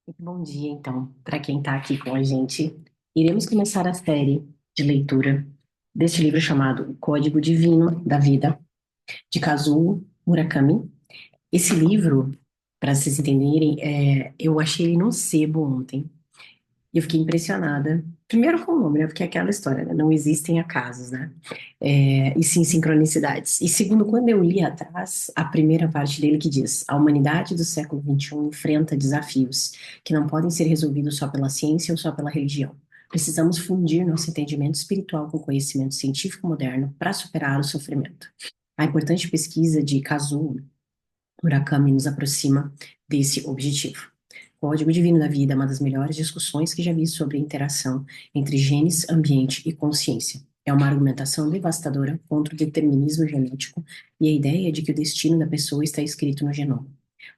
Muito bom dia, então, para quem está aqui com a gente. Iremos começar a série de leitura deste livro chamado O Código Divino da Vida, de Kazuo Murakami. Esse livro, para vocês entenderem, eu achei ele no sebo ontem. E eu fiquei impressionada. Primeiro com o nome, né? Porque é aquela história, né? Não existem acasos, né? E sim sincronicidades. E segundo, quando eu li atrás, a primeira parte dele que diz: a humanidade do século XXI enfrenta desafios que não podem ser resolvidos só pela ciência ou só pela religião. Precisamos fundir nosso entendimento espiritual com o conhecimento científico moderno para superar o sofrimento. A importante pesquisa de Kazuo Murakami nos aproxima desse objetivo. O Código Divino da Vida é uma das melhores discussões que já vi sobre a interação entre genes, ambiente e consciência. É uma argumentação devastadora contra o determinismo genético e a ideia de que o destino da pessoa está escrito no genoma.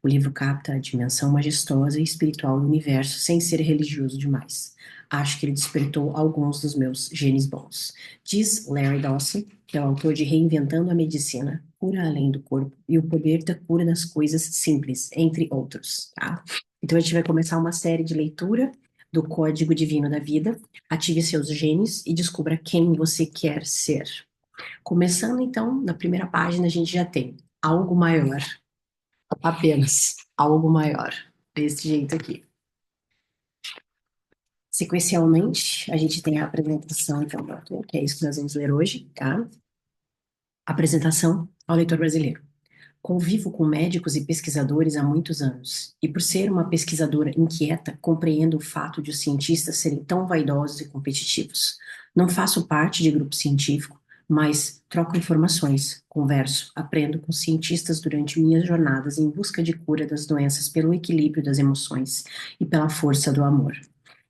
O livro capta a dimensão majestosa e espiritual do universo sem ser religioso demais. Acho que ele despertou alguns dos meus genes bons. Diz Larry Dawson, que é o autor de Reinventando a Medicina, Cura Além do Corpo e o Poder da Cura das Coisas Simples, entre outros, tá? Então a gente vai começar uma série de leitura do Código Divino da Vida. Ative seus genes e descubra quem você quer ser. Começando então, na primeira página a gente já tem algo maior, apenas algo maior, desse jeito aqui. Sequencialmente, a gente tem a apresentação, então, do autor, que é isso que nós vamos ler hoje, tá? Apresentação ao leitor brasileiro. Convivo com médicos e pesquisadores há muitos anos, e por ser uma pesquisadora inquieta, compreendo o fato de os cientistas serem tão vaidosos e competitivos. Não faço parte de grupo científico, mas troco informações, converso, aprendo com cientistas durante minhas jornadas em busca de cura das doenças pelo equilíbrio das emoções e pela força do amor.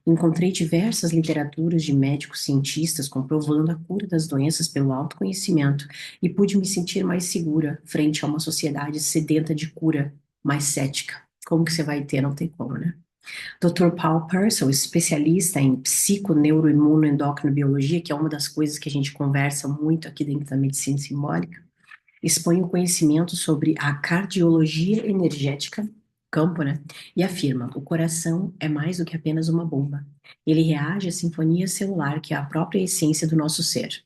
Encontrei diversas literaturas de médicos cientistas comprovando a cura das doenças pelo autoconhecimento e pude me sentir mais segura frente a uma sociedade sedenta de cura, mais cética. Como que você vai ter? Não tem como, né? Dr. Paul Purcell, especialista em psiconeuroimunoendocrinobiologia, que é uma das coisas que a gente conversa muito aqui dentro da medicina simbólica, expõe o conhecimento sobre a cardiologia energética, campo, né? E afirma: o coração é mais do que apenas uma bomba. Ele reage à sinfonia celular, que é a própria essência do nosso ser.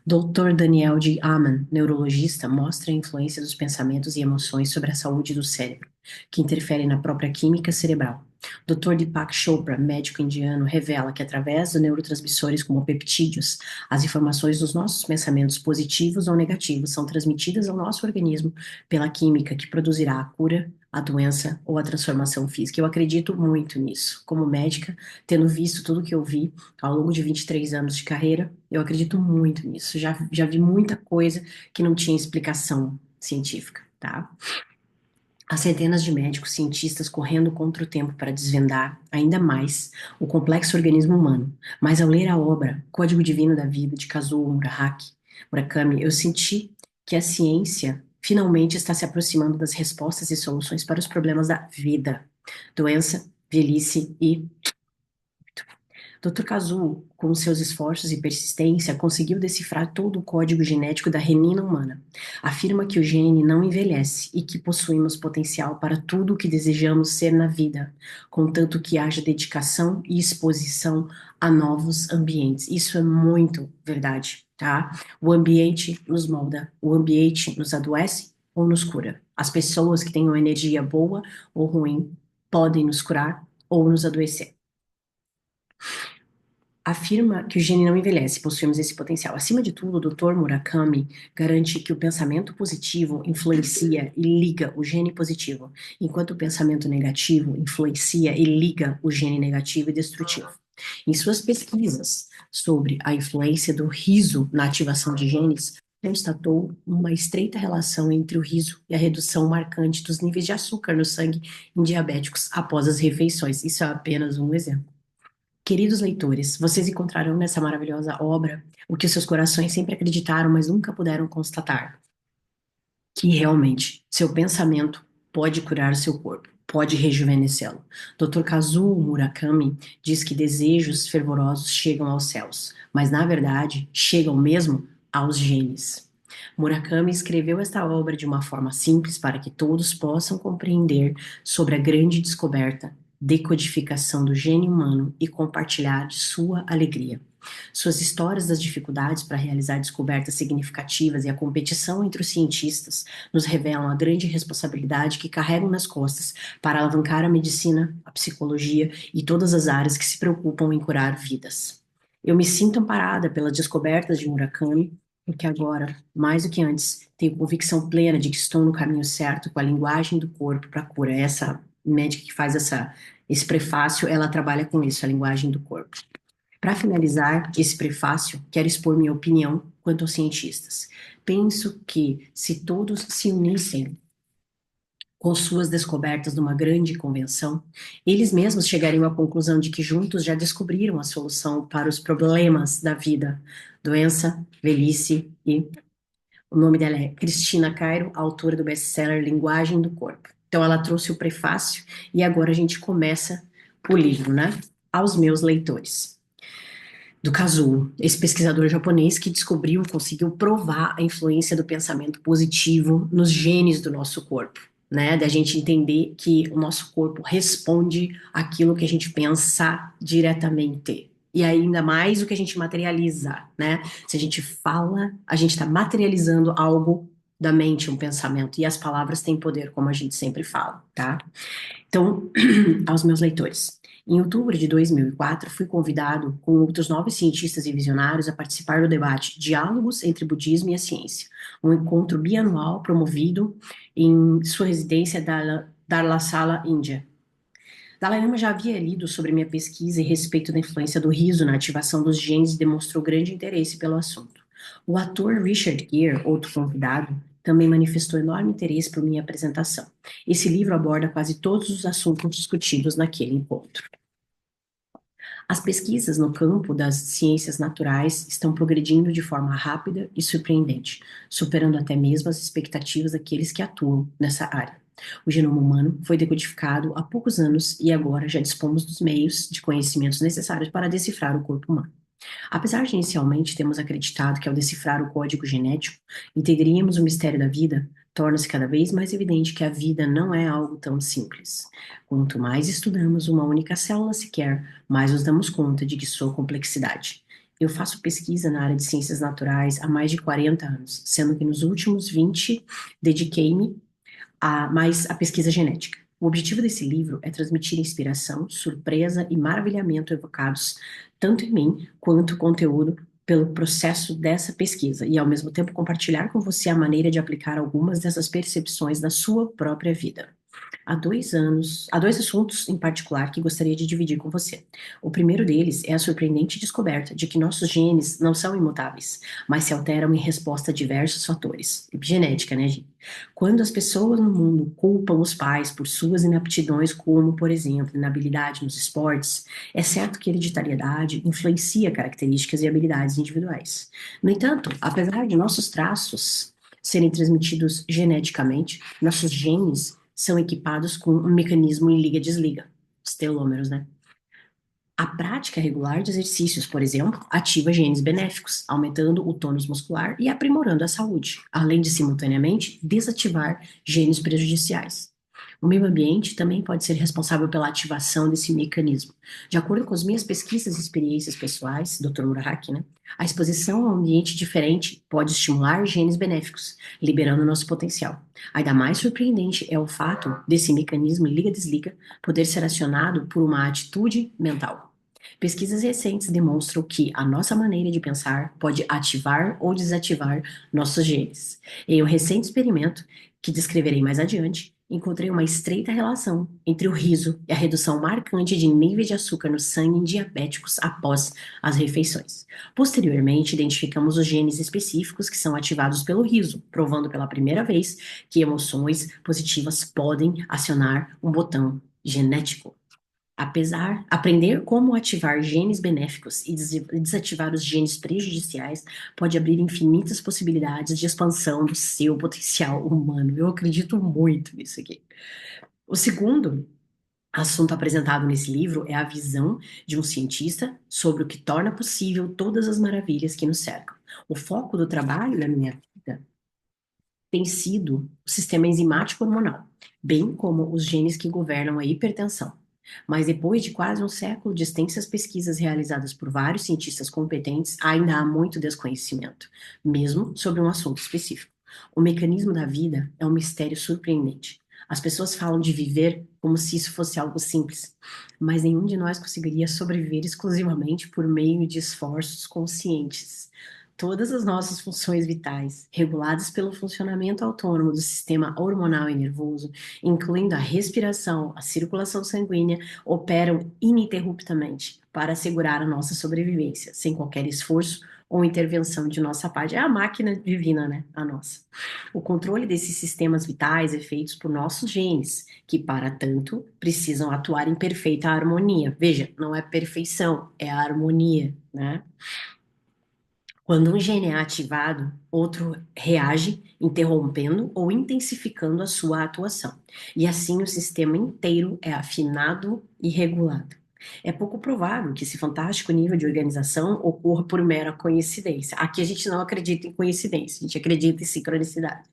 Dr. Daniel de Amann, neurologista, mostra a influência dos pensamentos e emoções sobre a saúde do cérebro, que interferem na própria química cerebral. Dr. Deepak Chopra, médico indiano, revela que através de neurotransmissores como peptídeos, as informações dos nossos pensamentos positivos ou negativos são transmitidas ao nosso organismo pela química que produzirá a cura, a doença ou a transformação física. Eu acredito muito nisso. Como médica, tendo visto tudo que eu vi ao longo de 23 anos de carreira, eu acredito muito nisso. Já vi muita coisa que não tinha explicação científica, tá? Há centenas de médicos cientistas correndo contra o tempo para desvendar ainda mais o complexo organismo humano. Mas ao ler a obra Código Divino da Vida de Kazuo Murakami, eu senti que a ciência finalmente está se aproximando das respostas e soluções para os problemas da vida, doença, velhice e Dr. Kazuo, com seus esforços e persistência, conseguiu decifrar todo o código genético da renina humana. Afirma que o gene não envelhece e que possuímos potencial para tudo o que desejamos ser na vida, contanto que haja dedicação e exposição a novos ambientes. Isso é muito verdade, tá? O ambiente nos molda, o ambiente nos adoece ou nos cura. As pessoas que têm uma energia boa ou ruim podem nos curar ou nos adoecer. Afirma que o gene não envelhece, possuímos esse potencial. Acima de tudo, o Dr. Murakami garante que o pensamento positivo influencia e liga o gene positivo, enquanto o pensamento negativo influencia e liga o gene negativo e destrutivo. Em suas pesquisas sobre a influência do riso na ativação de genes, constatou uma estreita relação entre o riso e a redução marcante dos níveis de açúcar no sangue em diabéticos após as refeições. Isso é apenas um exemplo. Queridos leitores, vocês encontrarão nessa maravilhosa obra o que os seus corações sempre acreditaram, mas nunca puderam constatar: que realmente seu pensamento pode curar o seu corpo, pode rejuvenescê-lo. Dr. Kazuo Murakami diz que desejos fervorosos chegam aos céus, mas na verdade chegam mesmo aos genes. Murakami escreveu esta obra de uma forma simples para que todos possam compreender sobre a grande descoberta decodificação do gene humano e compartilhar de sua alegria. Suas histórias das dificuldades para realizar descobertas significativas e a competição entre os cientistas nos revelam a grande responsabilidade que carregam nas costas para alavancar a medicina, a psicologia e todas as áreas que se preocupam em curar vidas. Eu me sinto amparada pelas descobertas de Murakami, porque agora, mais do que antes, tenho convicção plena de que estou no caminho certo com a linguagem do corpo para a cura. Essa médica que faz esse prefácio, ela trabalha com isso, a linguagem do corpo. Para finalizar esse prefácio, quero expor minha opinião quanto aos cientistas. Penso que se todos se unissem com suas descobertas numa grande convenção, eles mesmos chegariam à conclusão de que juntos já descobriram a solução para os problemas da vida, doença, velhice e o nome dela é Cristina Cairo, autora do best-seller Linguagem do Corpo. Então ela trouxe o prefácio e agora a gente começa o livro, né? Aos meus leitores. Do Kazuo, esse pesquisador japonês que conseguiu provar a influência do pensamento positivo nos genes do nosso corpo, né? Da gente entender que o nosso corpo responde àquilo que a gente pensa diretamente. E ainda mais o que a gente materializa, né? Se a gente fala, a gente está materializando algo da mente, um pensamento. E as palavras têm poder, como a gente sempre fala, tá? Então, aos meus leitores. Em outubro de 2004, fui convidado com outros 9 cientistas e visionários a participar do debate Diálogos entre Budismo e a Ciência, um encontro bianual promovido em sua residência Dharamsala, Índia. Dalai Lama já havia lido sobre minha pesquisa a respeito da influência do riso na ativação dos genes e demonstrou grande interesse pelo assunto. O ator Richard Gere, outro convidado, também manifestou enorme interesse por minha apresentação. Esse livro aborda quase todos os assuntos discutidos naquele encontro. As pesquisas no campo das ciências naturais estão progredindo de forma rápida e surpreendente, superando até mesmo as expectativas daqueles que atuam nessa área. O genoma humano foi decodificado há poucos anos e agora já dispomos dos meios de conhecimentos necessários para decifrar o corpo humano. Apesar de inicialmente termos acreditado que ao decifrar o código genético entenderíamos o mistério da vida, torna-se cada vez mais evidente que a vida não é algo tão simples. Quanto mais estudamos uma única célula sequer, mais nos damos conta de que sua complexidade. Eu faço pesquisa na área de ciências naturais há mais de 40 anos, sendo que nos últimos 20 dediquei-me mais à pesquisa genética. O objetivo desse livro é transmitir inspiração, surpresa e maravilhamento evocados tanto em mim quanto o conteúdo pelo processo dessa pesquisa e, ao mesmo tempo, compartilhar com você a maneira de aplicar algumas dessas percepções na sua própria vida. Há 2 assuntos em particular que gostaria de dividir com você. O primeiro deles é a surpreendente descoberta de que nossos genes não são imutáveis, mas se alteram em resposta a diversos fatores. Epigenética, né, gente? Quando as pessoas no mundo culpam os pais por suas inaptidões, como, por exemplo, inabilidade nos esportes, é certo que a hereditariedade influencia características e habilidades individuais. No entanto, apesar de nossos traços serem transmitidos geneticamente, nossos genes são equipados com um mecanismo em liga-desliga, os telômeros, né? A prática regular de exercícios, por exemplo, ativa genes benéficos, aumentando o tônus muscular e aprimorando a saúde, além de simultaneamente desativar genes prejudiciais. O meio ambiente também pode ser responsável pela ativação desse mecanismo. De acordo com as minhas pesquisas e experiências pessoais, Dr. Muraki, né, a exposição a um ambiente diferente pode estimular genes benéficos, liberando nosso potencial. Ainda mais surpreendente é o fato desse mecanismo liga-desliga poder ser acionado por uma atitude mental. Pesquisas recentes demonstram que a nossa maneira de pensar pode ativar ou desativar nossos genes. Em um recente experimento, que descreverei mais adiante, encontrei uma estreita relação entre o riso e a redução marcante de níveis de açúcar no sangue em diabéticos após as refeições. Posteriormente, identificamos os genes específicos que são ativados pelo riso, provando pela primeira vez que emoções positivas podem acionar um botão genético. Aprender como ativar genes benéficos e desativar os genes prejudiciais pode abrir infinitas possibilidades de expansão do seu potencial humano. Eu acredito muito nisso aqui. O segundo assunto apresentado nesse livro é a visão de um cientista sobre o que torna possível todas as maravilhas que nos cercam. O foco do trabalho da minha vida tem sido o sistema enzimático hormonal, bem como os genes que governam a hipertensão. Mas depois de quase um século de extensas pesquisas realizadas por vários cientistas competentes, ainda há muito desconhecimento, mesmo sobre um assunto específico. O mecanismo da vida é um mistério surpreendente. As pessoas falam de viver como se isso fosse algo simples, mas nenhum de nós conseguiria sobreviver exclusivamente por meio de esforços conscientes. Todas as nossas funções vitais, reguladas pelo funcionamento autônomo do sistema hormonal e nervoso, incluindo a respiração, a circulação sanguínea, operam ininterruptamente para assegurar a nossa sobrevivência, sem qualquer esforço ou intervenção de nossa parte. É a máquina divina, né? A nossa. O controle desses sistemas vitais é feito por nossos genes, que, para tanto, precisam atuar em perfeita harmonia. Veja, não é perfeição, é a harmonia, né? Quando um gene é ativado, outro reage, interrompendo ou intensificando a sua atuação. E assim o sistema inteiro é afinado e regulado. É pouco provável que esse fantástico nível de organização ocorra por mera coincidência. Aqui a gente não acredita em coincidência, a gente acredita em sincronicidade.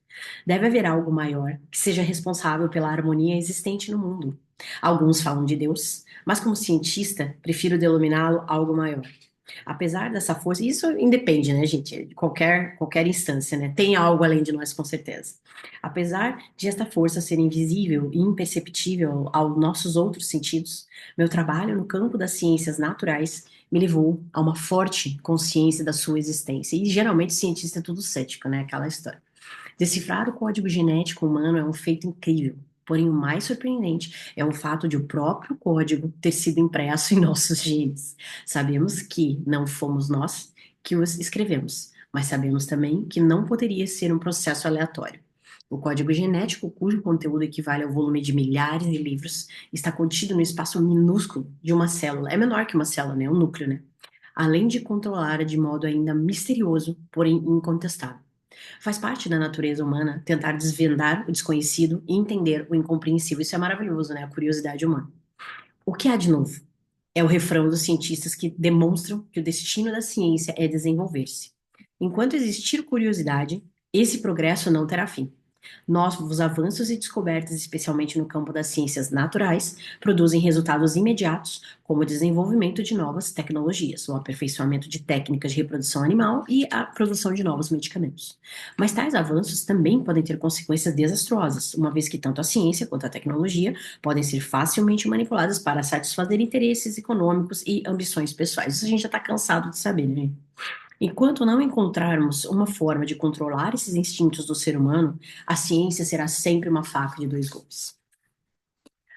Deve haver algo maior que seja responsável pela harmonia existente no mundo. Alguns falam de Deus, mas como cientista, prefiro denominá-lo algo maior. Apesar dessa força, isso independe, né, gente, de qualquer instância, né? Tem algo além de nós, com certeza. Apesar de esta força ser invisível e imperceptível aos nossos outros sentidos, meu trabalho no campo das ciências naturais me levou a uma forte consciência da sua existência. E geralmente cientista é tudo cético, né? Aquela história. Decifrar o código genético humano é um feito incrível. Porém, o mais surpreendente é o fato de o próprio código ter sido impresso em nossos genes. Sabemos que não fomos nós que os escrevemos, mas sabemos também que não poderia ser um processo aleatório. O código genético, cujo conteúdo equivale ao volume de milhares de livros, está contido no espaço minúsculo de uma célula. É menor que uma célula, né? Um núcleo, né? Além de controlar de modo ainda misterioso, porém incontestável. Faz parte da natureza humana tentar desvendar o desconhecido e entender o incompreensível. Isso é maravilhoso, né? A curiosidade humana. O que há de novo? É o refrão dos cientistas que demonstram que o destino da ciência é desenvolver-se. Enquanto existir curiosidade, esse progresso não terá fim. Novos avanços e descobertas, especialmente no campo das ciências naturais, produzem resultados imediatos, como o desenvolvimento de novas tecnologias, o aperfeiçoamento de técnicas de reprodução animal e a produção de novos medicamentos. Mas tais avanços também podem ter consequências desastrosas, uma vez que tanto a ciência quanto a tecnologia podem ser facilmente manipuladas para satisfazer interesses econômicos e ambições pessoais. Isso a gente já está cansado de saber, né? Enquanto não encontrarmos uma forma de controlar esses instintos do ser humano, a ciência será sempre uma faca de dois gumes.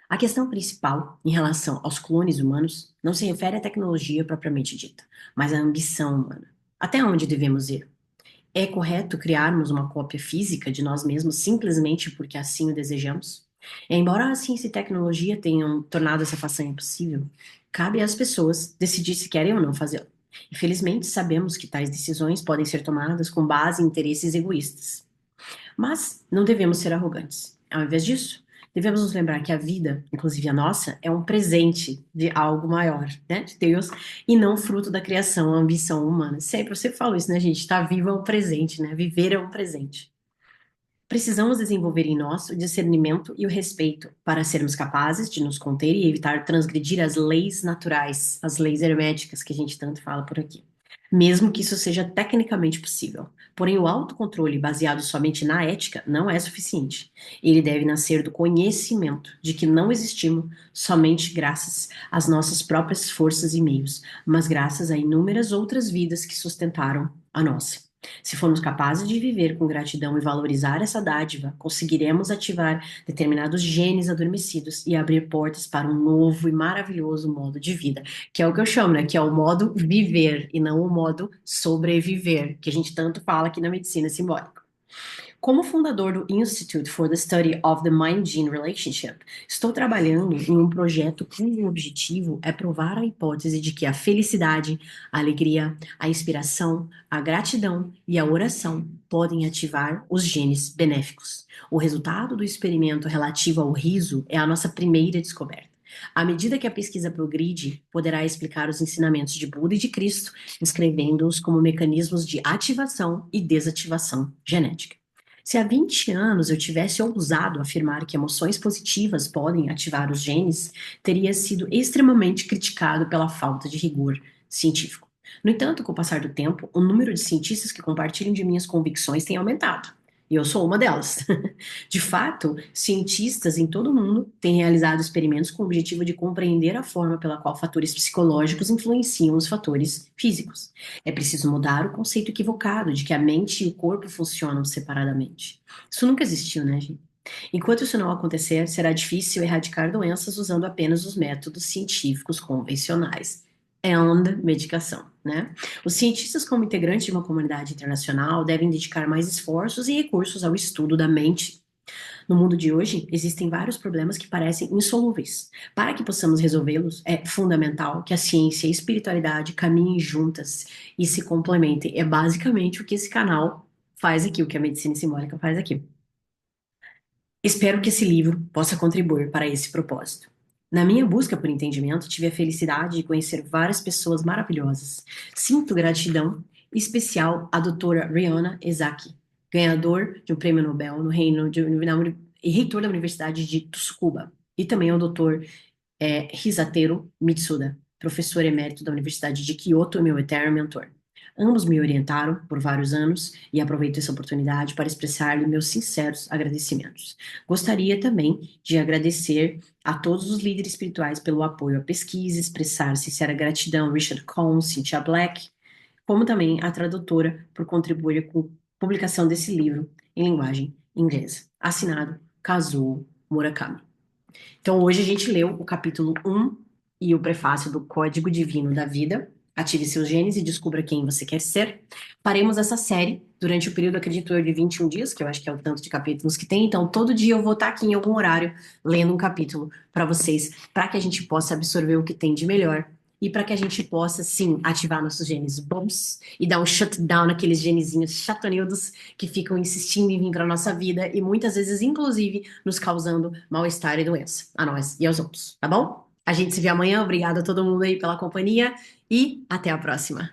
A questão principal em relação aos clones humanos não se refere à tecnologia propriamente dita, mas à ambição humana. Até onde devemos ir? É correto criarmos uma cópia física de nós mesmos simplesmente porque assim o desejamos? Embora a ciência e tecnologia tenham tornado essa façanha possível, cabe às pessoas decidir se querem ou não fazê-lo. Infelizmente, sabemos que tais decisões podem ser tomadas com base em interesses egoístas. Mas não devemos ser arrogantes. Ao invés disso, devemos nos lembrar que a vida, inclusive a nossa, é um presente de algo maior, né? De Deus, e não fruto da criação, a ambição humana. Sempre, você fala isso, né, gente? Estar vivo é um presente, né? Viver é um presente. Precisamos desenvolver em nós o discernimento e o respeito para sermos capazes de nos conter e evitar transgredir as leis naturais, as leis herméticas que a gente tanto fala por aqui. Mesmo que isso seja tecnicamente possível. Porém, o autocontrole baseado somente na ética não é suficiente. Ele deve nascer do conhecimento de que não existimos somente graças às nossas próprias forças e meios, mas graças a inúmeras outras vidas que sustentaram a nossa. Se formos capazes de viver com gratidão e valorizar essa dádiva, conseguiremos ativar determinados genes adormecidos e abrir portas para um novo e maravilhoso modo de vida, que é o que eu chamo, né? Que é o modo viver e não o modo sobreviver, que a gente tanto fala aqui na medicina simbólica. Como fundador do Institute for the Study of the Mind-Gene Relationship, estou trabalhando em um projeto cujo objetivo é provar a hipótese de que a felicidade, a alegria, a inspiração, a gratidão e a oração podem ativar os genes benéficos. O resultado do experimento relativo ao riso é a nossa primeira descoberta. À medida que a pesquisa progride, poderá explicar os ensinamentos de Buda e de Cristo, descrevendo-os como mecanismos de ativação e desativação genética. Se há 20 anos eu tivesse ousado afirmar que emoções positivas podem ativar os genes, teria sido extremamente criticado pela falta de rigor científico. No entanto, com o passar do tempo, o número de cientistas que compartilham de minhas convicções tem aumentado. E eu sou uma delas. De fato, cientistas em todo o mundo têm realizado experimentos com o objetivo de compreender a forma pela qual fatores psicológicos influenciam os fatores físicos. É preciso mudar o conceito equivocado de que a mente e o corpo funcionam separadamente. Isso nunca existiu, né, gente? Enquanto isso não acontecer, será difícil erradicar doenças usando apenas os métodos científicos convencionais and medicação, né? Os cientistas, como integrantes de uma comunidade internacional, devem dedicar mais esforços e recursos ao estudo da mente. No mundo de hoje, existem vários problemas que parecem insolúveis. Para que possamos resolvê-los, é fundamental que a ciência e a espiritualidade caminhem juntas e se complementem. É basicamente o que esse canal faz aqui, o que a medicina simbólica faz aqui. Espero que esse livro possa contribuir para esse propósito. Na minha busca por entendimento, tive a felicidade de conhecer várias pessoas maravilhosas. Sinto gratidão especial à doutora Rihanna Ezaki, ganhador de um prêmio Nobel no reino de, e reitor da Universidade de Tsukuba, e também ao doutor Hisatero Mitsuda, professor emérito da Universidade de Kyoto e meu eterno mentor. Ambos me orientaram por vários anos e aproveito essa oportunidade para expressar-lhe meus sinceros agradecimentos. Gostaria também de agradecer a todos os líderes espirituais pelo apoio à pesquisa, expressar sincera gratidão a Richard Cohn, Cynthia Black, como também à tradutora por contribuir com a publicação desse livro em linguagem inglesa. Assinado Kazuo Murakami. Então, hoje a gente leu o capítulo 1 e o prefácio do Código Divino da Vida. Ative seus genes e descubra quem você quer ser. Faremos essa série durante o período, acredito eu, de 21 dias, que eu acho que é o tanto de capítulos que tem. Então, todo dia eu vou estar aqui em algum horário lendo um capítulo para vocês, para que a gente possa absorver o que tem de melhor e para que a gente possa, sim, ativar nossos genes bons e dar um shutdown naqueles genezinhos chatonildos que ficam insistindo em vir para nossa vida e muitas vezes, inclusive, nos causando mal-estar e doença, a nós e aos outros, tá bom? A gente se vê amanhã. Obrigada a todo mundo aí pela companhia e até a próxima.